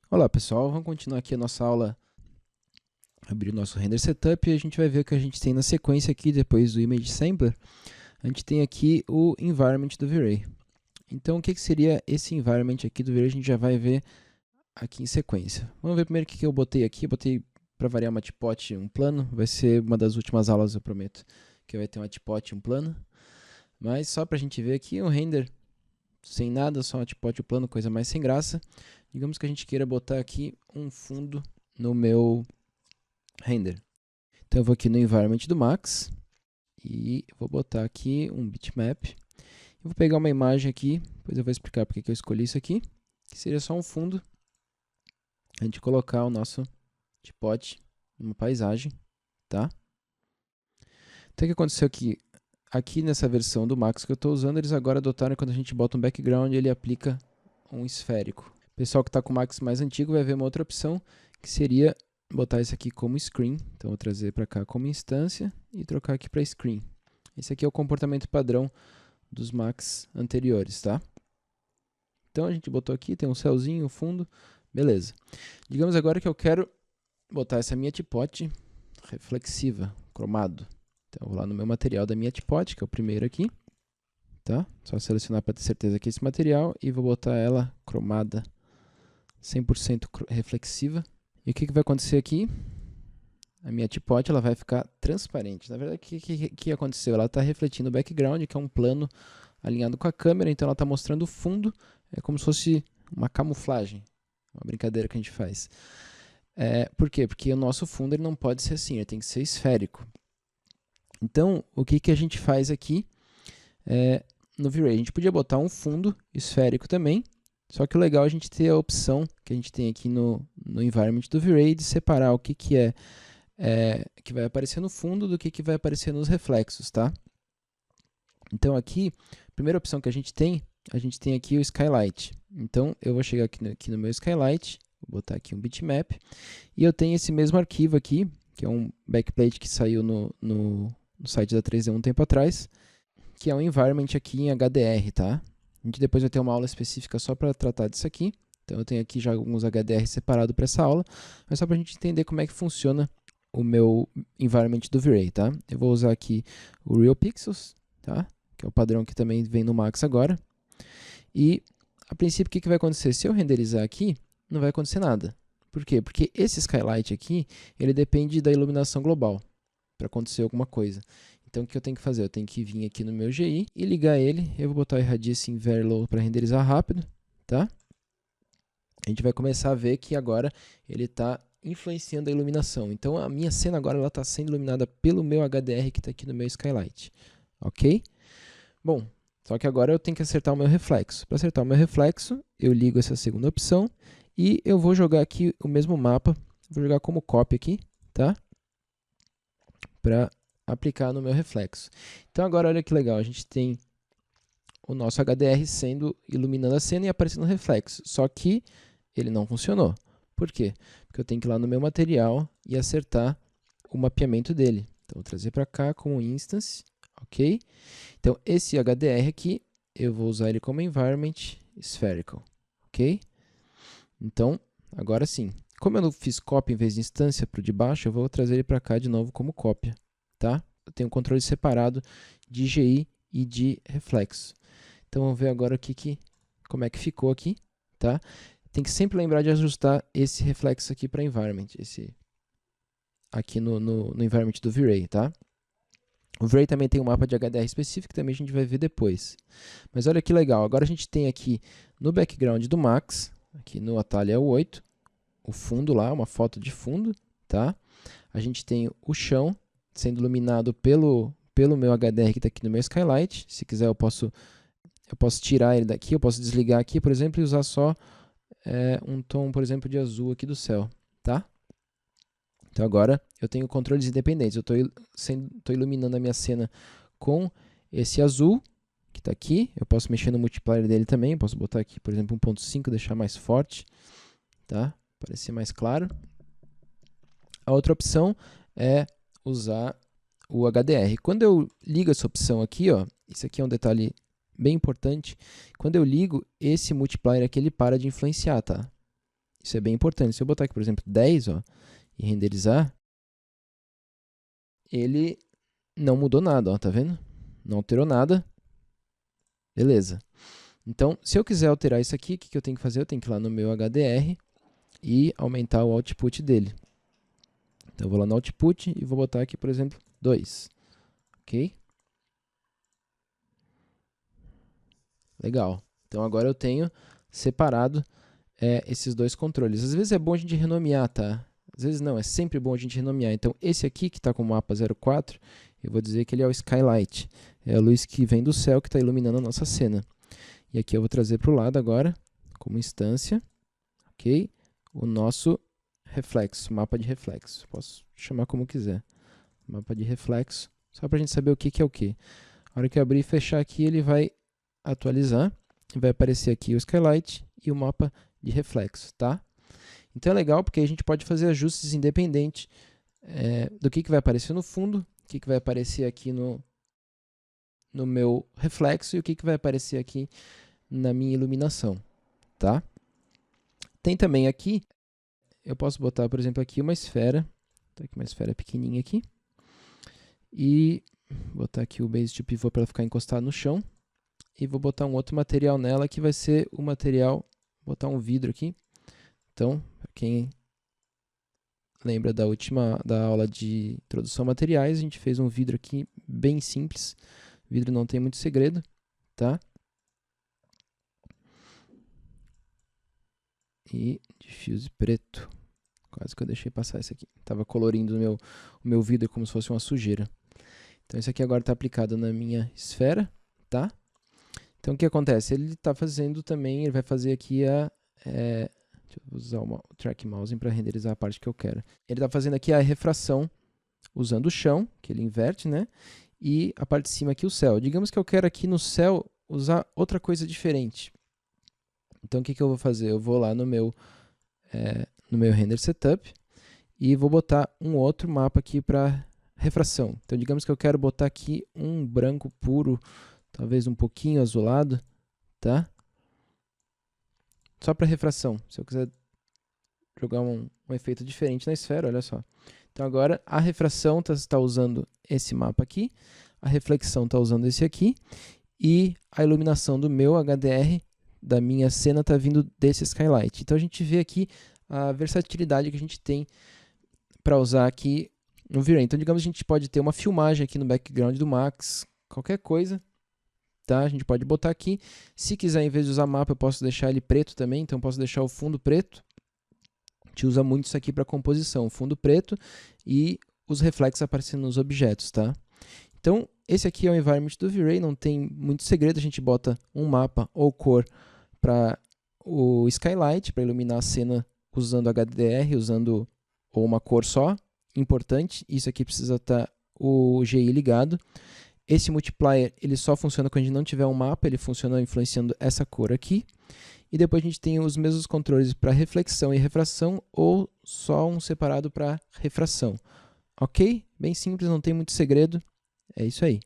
Olá pessoal, vamos continuar aqui a nossa aula, abrir o nosso render setup e a gente vai ver o que a gente tem na sequência aqui, depois do image sampler. A gente tem aqui o environment do V-Ray. Então o que seria esse environment aqui do V-Ray, a gente já vai ver aqui em sequência. Vamos ver primeiro o que eu botei aqui. Eu botei, para variar, uma teapot, um plano. Vai ser uma das últimas aulas, eu prometo, que vai ter uma teapot, um plano. Mas só para a gente ver aqui um render sem nada, só uma teapot, um plano, coisa mais sem graça. Digamos que a gente queira botar aqui um fundo no meu render. Então eu vou aqui no environment do Max e vou botar aqui um bitmap. Eu vou pegar uma imagem aqui, depois eu vou explicar porque que eu escolhi isso aqui, que seria só um fundo, a gente colocar o nosso teapot numa paisagem, tá? Então o que aconteceu aqui? Aqui nessa versão do Max que eu estou usando, eles agora adotaram, quando a gente bota um background, ele aplica um esférico. O pessoal que está com o Max mais antigo vai ver uma outra opção, que seria botar isso aqui como screen. Então, vou trazer para cá como instância e trocar aqui para screen. Esse aqui é o comportamento padrão dos Macs anteriores, tá? Então, a gente botou aqui, tem um céuzinho, um fundo, beleza. Digamos agora que eu quero botar essa minha teapot reflexiva, cromado. Então, eu vou lá no meu material da minha teapot, que é o primeiro aqui, tá? Só selecionar para ter certeza que é esse material e vou botar ela cromada, 100% reflexiva. E o que vai acontecer aqui? A minha teapot ela vai ficar transparente. Na verdade, o que aconteceu? Ela está refletindo o background, que é um plano alinhado com a câmera, então ela está mostrando o fundo, é como se fosse uma camuflagem, uma brincadeira que a gente faz. Por quê? Porque o nosso fundo ele não pode ser assim, ele tem que ser esférico. Então, o que a gente faz aqui no V-Ray? A gente podia botar um fundo esférico também, só que o legal é a gente ter a opção que a gente tem aqui no environment do V-Ray de separar o que que vai aparecer no fundo do que vai aparecer nos reflexos, tá? Então aqui, a primeira opção que a gente tem aqui o Skylight. Então eu vou chegar aqui no meu Skylight, vou botar aqui um bitmap, e eu tenho esse mesmo arquivo aqui, que é um backplate que saiu no site da 3D um tempo atrás, que é um environment aqui em HDR, tá? A gente depois vai ter uma aula específica só para tratar disso aqui. Então eu tenho aqui já alguns HDR separados para essa aula, mas só para a gente entender como é que funciona o meu environment do V-Ray, tá? Eu vou usar aqui o Real Pixels, tá? Que é o padrão que também vem no Max agora. E, a princípio, o que vai acontecer? Se eu renderizar aqui, não vai acontecer nada. Por quê? Porque esse skylight aqui, ele depende da iluminação global para acontecer alguma coisa. Então, o que eu tenho que fazer? Eu tenho que vir aqui no meu GI e ligar ele. Eu vou botar o Irradiance em Very Low para renderizar rápido, tá? A gente vai começar a ver que agora ele está influenciando a iluminação. Então, a minha cena agora está sendo iluminada pelo meu HDR que está aqui no meu skylight. Ok? Bom, só que agora eu tenho que acertar o meu reflexo. Para acertar o meu reflexo, eu ligo essa segunda opção e eu vou jogar aqui o mesmo mapa, vou jogar como copy aqui, tá? Para aplicar no meu reflexo. Então agora olha que legal, a gente tem o nosso HDR sendo iluminando a cena e aparecendo no reflexo, só que ele não funcionou. Por quê? Porque eu tenho que ir lá no meu material e acertar o mapeamento dele. Então vou trazer para cá como instance, ok? Então, esse HDR aqui, eu vou usar ele como environment spherical, ok? Então, agora sim. Como eu não fiz cópia em vez de instância para o de baixo, eu vou trazer ele para cá de novo como cópia, tá? Eu tenho um controle separado de GI e de reflexo. Então, vamos ver agora como é que ficou aqui, tá? Tem que sempre lembrar de ajustar esse reflexo aqui para environment, aqui no environment do V-Ray, tá? O V-Ray também tem um mapa de HDR específico, que também a gente vai ver depois. Mas olha que legal, agora a gente tem aqui no background do Max, aqui no atalho é o 8, o fundo lá, uma foto de fundo, tá? A gente tem o chão sendo iluminado pelo meu HDR que está aqui no meu skylight. Se quiser eu posso tirar ele daqui, eu posso desligar aqui, por exemplo, e usar só um tom, por exemplo, de azul aqui do céu, tá? Então agora eu tenho controles independentes, eu estou iluminando a minha cena com esse azul, que está aqui, eu posso mexer no multiplier dele também, eu posso botar aqui, por exemplo, 1.5, deixar mais forte, tá? Parecer mais claro. A outra opção é usar o HDR. Quando eu ligo essa opção aqui, ó, isso aqui é um detalhe bem importante, quando eu ligo, esse multiplier aqui ele para de influenciar, tá? Isso é bem importante. Se eu botar aqui, por exemplo, 10, ó, e renderizar, ele não mudou nada, ó, tá vendo? Não alterou nada. Beleza. Então, se eu quiser alterar isso aqui, o que eu tenho que fazer? Eu tenho que ir lá no meu HDR e aumentar o output dele. Então, eu vou lá no output e vou botar aqui, por exemplo, 2. Ok? Legal. Então, agora eu tenho separado esses dois controles. Às vezes é bom a gente renomear, tá? Às vezes não, é sempre bom a gente renomear. Então, esse aqui que está com o mapa 04, eu vou dizer que ele é o Skylight. É a luz que vem do céu que está iluminando a nossa cena. E aqui eu vou trazer para o lado agora, como instância, ok? O nosso reflexo, mapa de reflexo. Posso chamar como quiser. Mapa de reflexo, só para a gente saber o que é o que. A hora que eu abrir e fechar aqui, ele vai atualizar. Vai aparecer aqui o Skylight e o mapa de reflexo, tá? Então é legal porque a gente pode fazer ajustes independentes do que vai aparecer no fundo, o que vai aparecer aqui no meu reflexo e o que vai aparecer aqui na minha iluminação, tá? Tem também aqui, eu posso botar, por exemplo, aqui uma esfera, tá aqui uma esfera pequenininha aqui, e botar aqui o base to pivot para ela ficar encostada no chão, e vou botar um outro material nela que vai ser o material, botar um vidro aqui. Então, para quem lembra da aula de introdução a materiais, a gente fez um vidro aqui bem simples. O vidro não tem muito segredo, tá? E diffuse preto. Quase que eu deixei passar esse aqui. Estava colorindo o meu vidro como se fosse uma sujeira. Então, esse aqui agora está aplicado na minha esfera, tá? Então, o que acontece? Ele está fazendo também, ele vai fazer aqui deixa eu usar o track mouse para renderizar a parte que eu quero. Ele está fazendo aqui a refração usando o chão, que ele inverte, né? E a parte de cima aqui o céu. Digamos que eu quero aqui no céu usar outra coisa diferente. Então, o que eu vou fazer? Eu vou lá no meu render setup e vou botar um outro mapa aqui para refração. Então, digamos que eu quero botar aqui um branco puro, talvez um pouquinho azulado, tá? Só para refração. Se eu quiser jogar um efeito diferente na esfera, olha só. Então, agora a refração está usando esse mapa aqui, a reflexão está usando esse aqui, e a iluminação do meu HDR, da minha cena, está vindo desse Skylight. Então, a gente vê aqui a versatilidade que a gente tem para usar aqui no V-Ray. Então, digamos que a gente pode ter uma filmagem aqui no background do Max, qualquer coisa, tá? A gente pode botar aqui. Se quiser, em vez de usar mapa, eu posso deixar ele preto também, então posso deixar o fundo preto. A gente usa muito isso aqui para composição, fundo preto e os reflexos aparecendo nos objetos, tá? Então, esse aqui é o environment do V-Ray, não tem muito segredo, a gente bota um mapa ou cor para o Skylight, para iluminar a cena usando HDR, usando ou uma cor só. Importante, isso aqui precisa estar o GI ligado. Esse multiplier ele só funciona quando a gente não tiver um mapa, ele funciona influenciando essa cor aqui. E depois a gente tem os mesmos controles para reflexão e refração, ou só um separado para refração. Ok? Bem simples, não tem muito segredo. É isso aí.